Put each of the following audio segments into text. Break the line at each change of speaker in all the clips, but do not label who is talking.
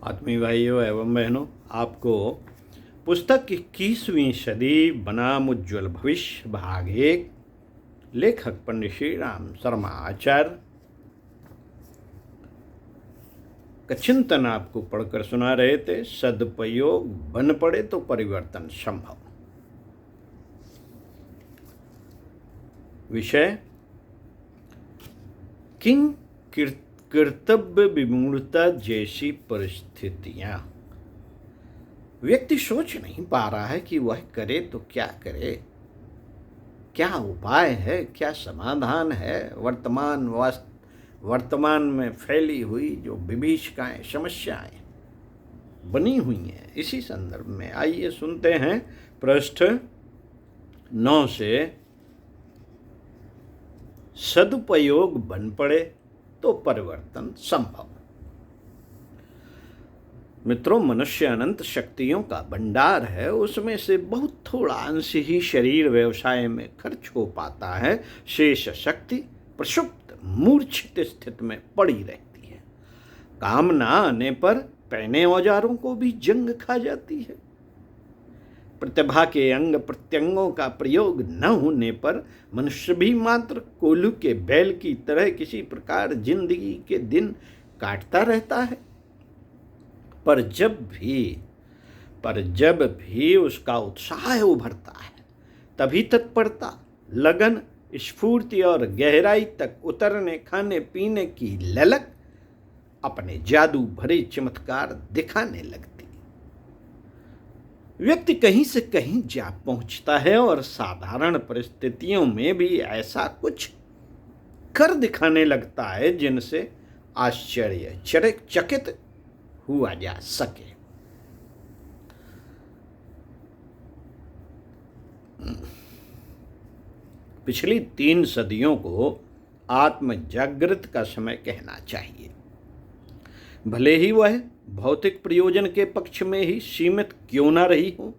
आत्मीय भाइयों एवं बहनों, आपको पुस्तक 21वीं सदी बनाम उज्ज्वल भविष्य भाग 1 लेखक पंडित श्री राम शर्मा आचार्य का चिंतन आपको पढ़कर सुना रहे थे। सदुपयोग बन पड़े तो परिवर्तन संभव। विषय किंग कर्तव्य विमूढ़ता जैसी परिस्थितियां। व्यक्ति सोच नहीं पा रहा है कि वह करे तो क्या करे, क्या उपाय है, क्या समाधान है। वर्तमान में फैली हुई जो विभीषिकाएं, समस्याएं बनी हुई हैं, इसी संदर्भ में आइए सुनते हैं पृष्ठ 9 से। सदुपयोग बन पड़े तो परिवर्तन संभव। मित्रों, मनुष्य अनंत शक्तियों का भंडार है। उसमें से बहुत थोड़ा अंश ही शरीर व्यवसाय में खर्च हो पाता है। शेष शक्ति प्रसुप्त मूर्छित स्थिति में पड़ी रहती है। काम ना आने पर पहने औजारों को भी जंग खा जाती है। प्रतिभा के अंग प्रत्यंगों का प्रयोग न होने पर मनुष्य भी मात्र कोल्हू के बैल की तरह किसी प्रकार जिंदगी के दिन काटता रहता है। पर जब भी उसका उत्साह उभरता है, तभी तत्परता, लगन, स्फूर्ति और गहराई तक उतरने, खाने पीने की ललक अपने जादू भरे चमत्कार दिखाने लगती। व्यक्ति कहीं से कहीं जा पहुंचता है और साधारण परिस्थितियों में भी ऐसा कुछ कर दिखाने लगता है जिनसे आश्चर्यचकित हुआ जा सके। पिछली 3 सदियों को आत्मजागृत का समय कहना चाहिए। भले ही वह भौतिक प्रयोजन के पक्ष में ही सीमित क्यों ना रही हो,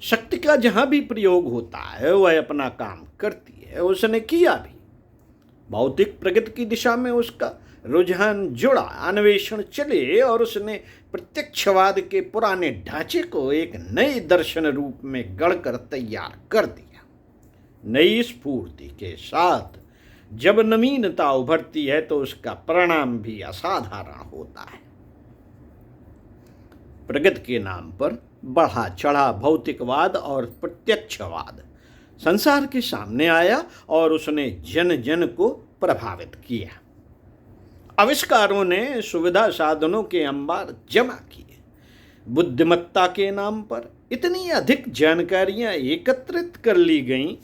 शक्ति का जहां भी प्रयोग होता है वह अपना काम करती है। उसने किया भी। भौतिक प्रगति की दिशा में उसका रुझान जुड़ा, अन्वेषण चले और उसने प्रत्यक्षवाद के पुराने ढांचे को एक नए दर्शन रूप में गढ़कर तैयार कर दिया। नई स्फूर्ति के साथ जब नवीनता उभरती है तो उसका परिणाम भी असाधारण होता है। प्रगति के नाम पर बढ़ा चढ़ा भौतिकवाद और प्रत्यक्षवाद संसार के सामने आया और उसने जन जन को प्रभावित किया। आविष्कारों ने सुविधा साधनों के अंबार जमा किए। बुद्धिमत्ता के नाम पर इतनी अधिक जानकारियां एकत्रित कर ली गईं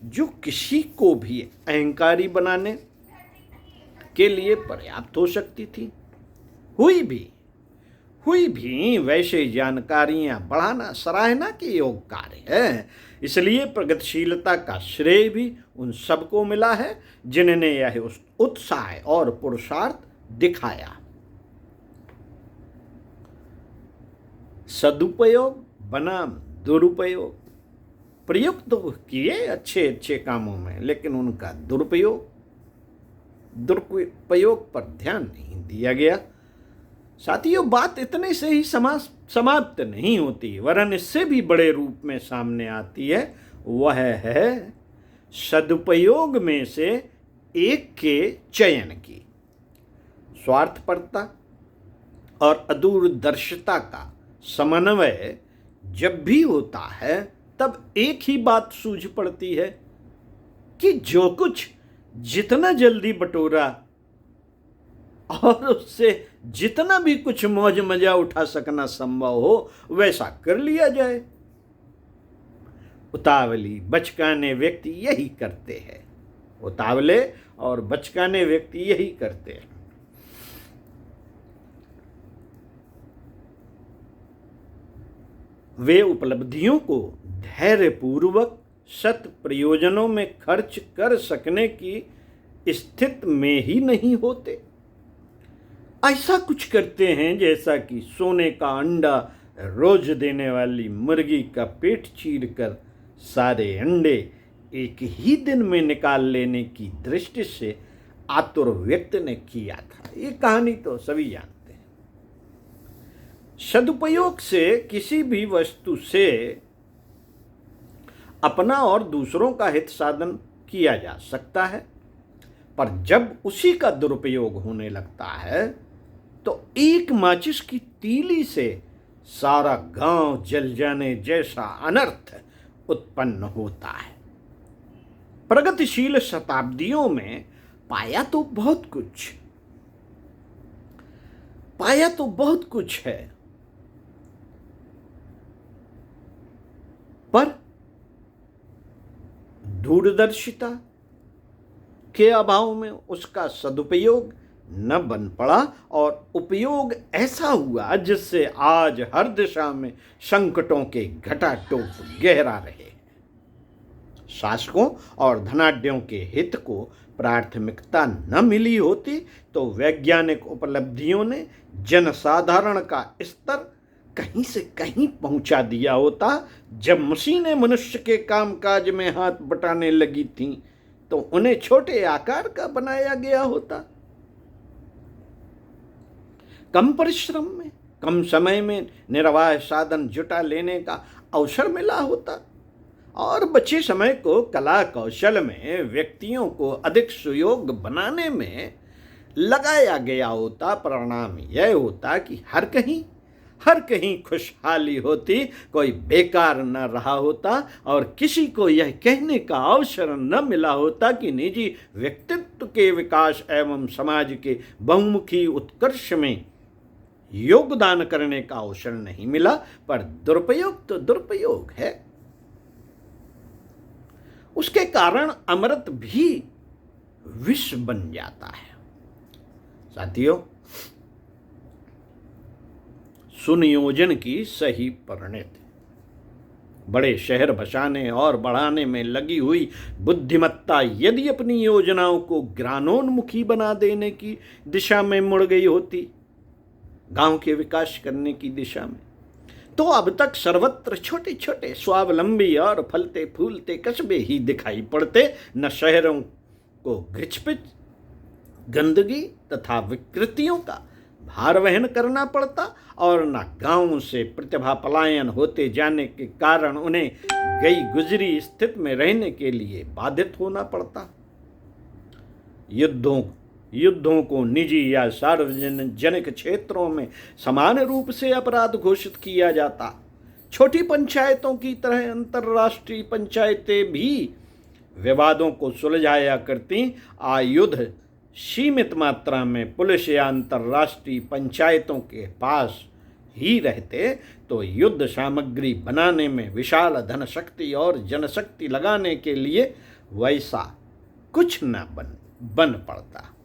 जो किसी को भी अहंकारी बनाने के लिए पर्याप्त हो सकती थी। हुई भी वैसे जानकारियां बढ़ाना सराहना के योग कार्य है। इसलिए प्रगतिशीलता का श्रेय भी उन सबको मिला है जिन्होंने यह उत्साह और पुरुषार्थ दिखाया। सदुपयोग बनाम दुरुपयोग। प्रयुक्त तो किए अच्छे कामों में, लेकिन उनका दुरुपयोग पर ध्यान नहीं दिया गया। साथियों, बात इतने से ही समाप्त नहीं होती, वरन इससे भी बड़े रूप में सामने आती है। वह है सदुपयोग में से एक के चयन की। स्वार्थपरता और अदूरदर्शिता का समन्वय जब भी होता है तब एक ही बात सूझ पड़ती है कि जो कुछ जितना जल्दी बटोरा और उससे जितना भी कुछ मौज मजा उठा सकना संभव हो वैसा कर लिया जाए। उतावली बचकाने व्यक्ति यही करते हैं। उतावले और बचकाने व्यक्ति यही करते हैं। वे उपलब्धियों को धैर्यपूर्वक सत प्रयोजनों में खर्च कर सकने की स्थिति में ही नहीं होते। ऐसा कुछ करते हैं जैसा कि सोने का अंडा रोज देने वाली मुर्गी का पेट चीरकर सारे अंडे एक ही दिन में निकाल लेने की दृष्टि से आतुर व्यक्ति ने किया था। ये कहानी तो सभी जानते हैं। सदुपयोग से किसी भी वस्तु से अपना और दूसरों का हित साधन किया जा सकता है, पर जब उसी का दुरुपयोग होने लगता है तो एक माचिस की तीली से सारा गांव जल जाने जैसा अनर्थ उत्पन्न होता है। प्रगतिशील शताब्दियों में पाया तो बहुत कुछ है, पर दूरदर्शिता के अभाव में उसका सदुपयोग न बन पड़ा और उपयोग ऐसा हुआ जिससे आज हर दिशा में संकटों के घटाटोप गहरा रहे। शासकों और धनाढ्यों के हित को प्राथमिकता न मिली होती तो वैज्ञानिक उपलब्धियों ने जनसाधारण का स्तर कहीं से कहीं पहुंचा दिया होता। जब मशीनें मनुष्य के कामकाज में हाथ बटाने लगी थीं तो उन्हें छोटे आकार का बनाया गया होता। कम परिश्रम में कम समय में निर्वाह साधन जुटा लेने का अवसर मिला होता और बचे समय को कला कौशल में व्यक्तियों को अधिक सुयोग बनाने में लगाया गया होता। परिणाम यह होता कि हर कहीं खुशहाली होती, कोई बेकार न रहा होता और किसी को यह कहने का अवसर न मिला होता कि निजी व्यक्तित्व के विकास एवं समाज के बहुमुखी उत्कर्ष में योगदान करने का अवसर नहीं मिला। पर दुरुपयोग तो दुरुपयोग है, उसके कारण अमृत भी विष बन जाता है। साथियों, सुनियोजन की सही परिणति बड़े शहर बसाने और बढ़ाने में लगी हुई बुद्धिमत्ता यदि अपनी योजनाओं को ग्रामोन्मुखी बना देने की दिशा में मुड़ गई होती, गांव के विकास करने की दिशा में, तो अब तक सर्वत्र छोटे छोटे स्वावलंबी और फलते फूलते कस्बे ही दिखाई पड़ते। न शहरों को घिचपिच गंदगी तथा विकृतियों का भार वहन करना पड़ता और न गांवों से प्रतिभा पलायन होते जाने के कारण उन्हें गई गुजरी स्थिति में रहने के लिए बाधित होना पड़ता। युद्धों को निजी या सार्वजनिक क्षेत्रों में समान रूप से अपराध घोषित किया जाता। छोटी पंचायतों की तरह अंतर्राष्ट्रीय पंचायतें भी विवादों को सुलझाया करती। आयुध सीमित मात्रा में पुलिस या अंतर्राष्ट्रीय पंचायतों के पास ही रहते तो युद्ध सामग्री बनाने में विशाल धन शक्ति और जनशक्ति लगाने के लिए वैसा कुछ न बन पड़ता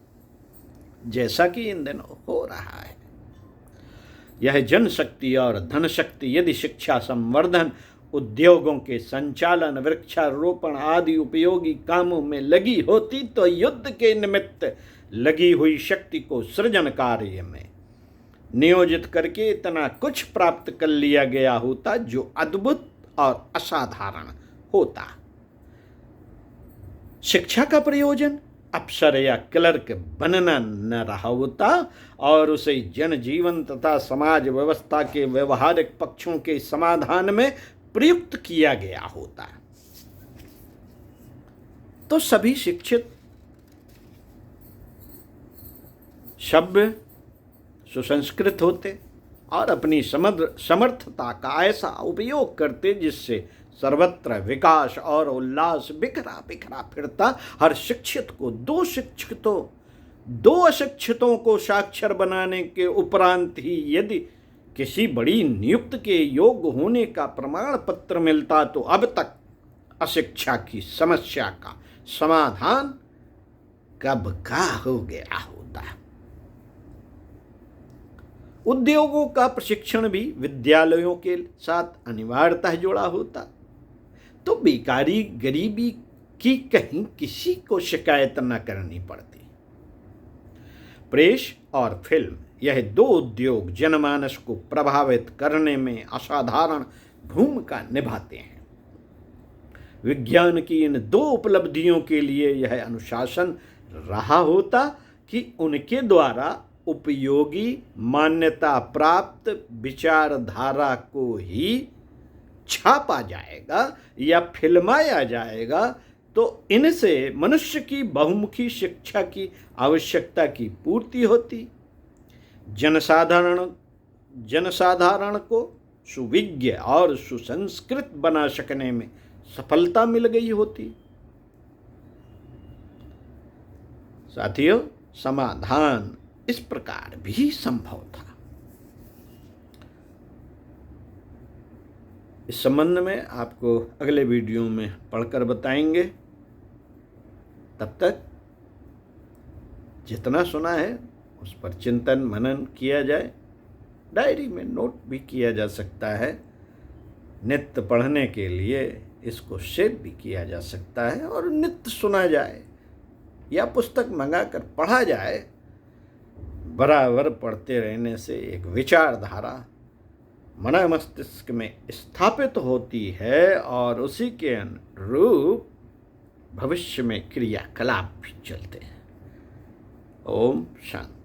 जैसा कि इन दिनों हो रहा है। यह जनशक्ति और धनशक्ति यदि शिक्षा संवर्धन, उद्योगों के संचालन, वृक्षारोपण आदि उपयोगी कामों में लगी होती तो युद्ध के निमित्त लगी हुई शक्ति को सृजन कार्य में नियोजित करके इतना कुछ प्राप्त कर लिया गया होता जो अद्भुत और असाधारण होता। शिक्षा का प्रयोजन अफसर या क्लर्क बनना न रहा होता और उसे जनजीवन तथा समाज व्यवस्था के व्यवहारिक पक्षों के समाधान में प्रयुक्त किया गया होता। तो सभी शिक्षित सभ्य सुसंस्कृत होते और अपनी समर्थता का ऐसा उपयोग करते जिससे सर्वत्र विकास और उल्लास बिखरा बिखरा फिरता। हर शिक्षित को दो अशिक्षितों को साक्षर बनाने के उपरांत ही यदि किसी बड़ी नियुक्त के योग्य होने का प्रमाण पत्र मिलता तो अब तक अशिक्षा की समस्या का समाधान कब का हो गया होता। उद्योगों का प्रशिक्षण भी विद्यालयों के साथ अनिवार्यतः जुड़ा होता तो बेकारी गरीबी की कहीं किसी को शिकायत न करनी पड़ती। प्रेस और फिल्म, यह दो उद्योग जनमानस को प्रभावित करने में असाधारण भूमिका निभाते हैं। विज्ञान की इन दो उपलब्धियों के लिए यह अनुशासन रहा होता कि उनके द्वारा उपयोगी मान्यता प्राप्त विचारधारा को ही छापा जाएगा या फिल्माया जाएगा तो इनसे मनुष्य की बहुमुखी शिक्षा की आवश्यकता की पूर्ति होती, जनसाधारण को सुविज्ञ और सुसंस्कृत बना सकने में सफलता मिल गई होती। साथियों, समाधान इस प्रकार भी संभव था। इस संबंध में आपको अगले वीडियो में पढ़कर बताएंगे। तब तक जितना सुना है उस पर चिंतन मनन किया जाए, डायरी में नोट भी किया जा सकता है, नित्य पढ़ने के लिए इसको सेव भी किया जा सकता है और नित्य सुना जाए या पुस्तक मंगाकर पढ़ा जाए। बराबर पढ़ते रहने से एक विचारधारा मन मस्तिष्क में स्थापित होती है और उसी के अनुरूप भविष्य में क्रियाकलाप भी चलते हैं। ओम शांति।